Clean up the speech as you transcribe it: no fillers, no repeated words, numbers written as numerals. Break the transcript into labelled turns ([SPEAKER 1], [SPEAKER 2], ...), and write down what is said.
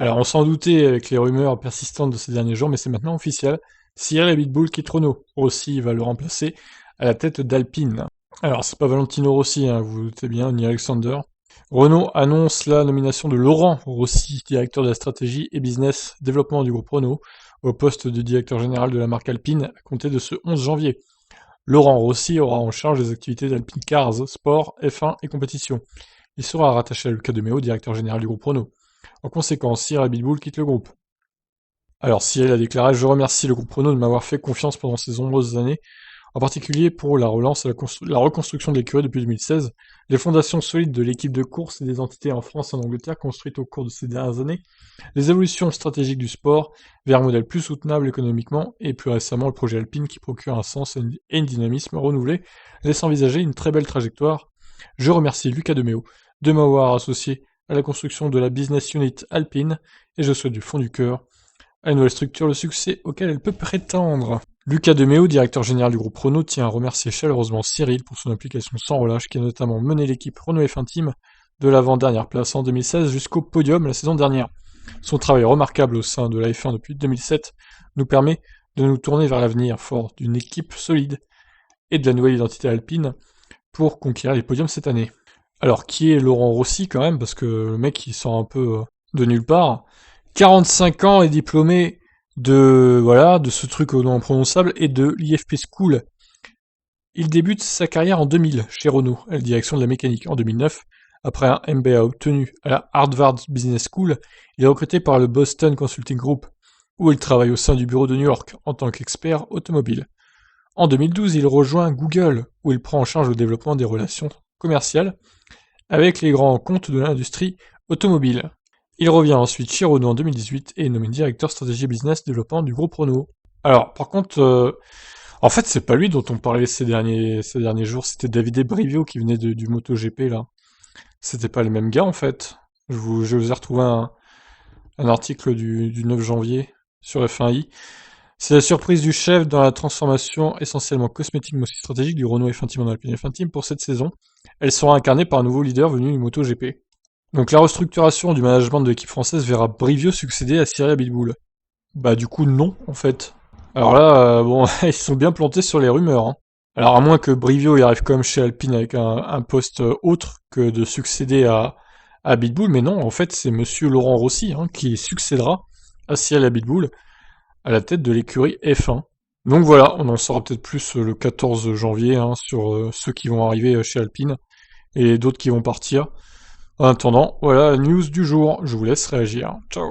[SPEAKER 1] Alors, on s'en doutait avec les rumeurs persistantes de ces derniers jours, mais c'est maintenant officiel. Cyril Abiteboul quitte Renault. Rossi va le remplacer à la tête d'Alpine. Alors, c'est pas Valentino Rossi, hein, vous vous doutez bien, ni Alexander. Renault annonce la nomination de Laurent Rossi, directeur de la stratégie et business développement du groupe Renault, au poste de directeur général de la marque Alpine à compter de ce 11 janvier. Laurent Rossi aura en charge les activités d'Alpine Cars, sport, F1 et compétition. Il sera rattaché à Luca De Meo, directeur général du groupe Renault. En conséquence, Cyril Abiteboul quitte le groupe. Alors Cyril a déclaré: Je remercie le groupe Renault de m'avoir fait confiance pendant ces nombreuses années, en particulier pour la relance et la reconstruction de l'écurie depuis 2016, les fondations solides de l'équipe de course et des entités en France et en Angleterre construites au cours de ces dernières années, les évolutions stratégiques du sport vers un modèle plus soutenable économiquement et plus récemment le projet Alpine qui procure un sens et un dynamisme renouvelé, laisse envisager une très belle trajectoire. Je remercie Luca De Meo de m'avoir associé à la construction de la business unit Alpine et je souhaite du fond du cœur à une nouvelle structure le succès auquel elle peut prétendre. Luca De Meo, directeur général du groupe Renault, tient à remercier chaleureusement Cyril pour son implication sans relâche qui a notamment mené l'équipe Renault F1 Team de l'avant-dernière place en 2016 jusqu'au podium la saison dernière. Son travail remarquable au sein de la F1 depuis 2007 nous permet de nous tourner vers l'avenir fort d'une équipe solide et de la nouvelle identité alpine pour conquérir les podiums cette année. Alors, qui est Laurent Rossi quand même, parce que le mec il sort un peu de nulle part. 45 ans et diplômé de ce truc au nom imprononçable et de l'IFP School. Il débute sa carrière en 2000 chez Renault, à la direction de la mécanique. En 2009, après un MBA obtenu à la Harvard Business School, il est recruté par le Boston Consulting Group, où il travaille au sein du bureau de New York en tant qu'expert automobile. En 2012, il rejoint Google, où il prend en charge le développement des relations commerciales avec les grands comptes de l'industrie automobile. Il revient ensuite chez Renault en 2018 et est nommé directeur stratégie business développement du groupe Renault. Alors, par contre, en fait, c'est pas lui dont on parlait ces derniers jours, c'était Davide Brivio qui venait du MotoGP, là. C'était pas le même gars, en fait. Je vous ai retrouvé un article du 9 janvier sur F1i. C'est la surprise du chef dans la transformation essentiellement cosmétique mais aussi stratégique du Renault F1 Team en Alpine F1 Team pour cette saison. Elle sera incarnée par un nouveau leader venu du MotoGP. Donc la restructuration du management de l'équipe française verra Brivio succéder à Cyril Abiteboul. Bah du coup non, en fait. Alors là, bon, ils sont bien plantés sur les rumeurs, hein. Alors à moins que Brivio y arrive quand même chez Alpine avec un poste autre que de succéder à Abiteboul, mais non, en fait c'est monsieur Laurent Rossi hein, qui succédera à Cyril Abiteboul à la tête de l'écurie F1. Donc voilà, on en saura peut-être plus le 14 janvier hein, sur ceux qui vont arriver chez Alpine et d'autres qui vont partir. En attendant, voilà la news du jour, je vous laisse réagir. Ciao.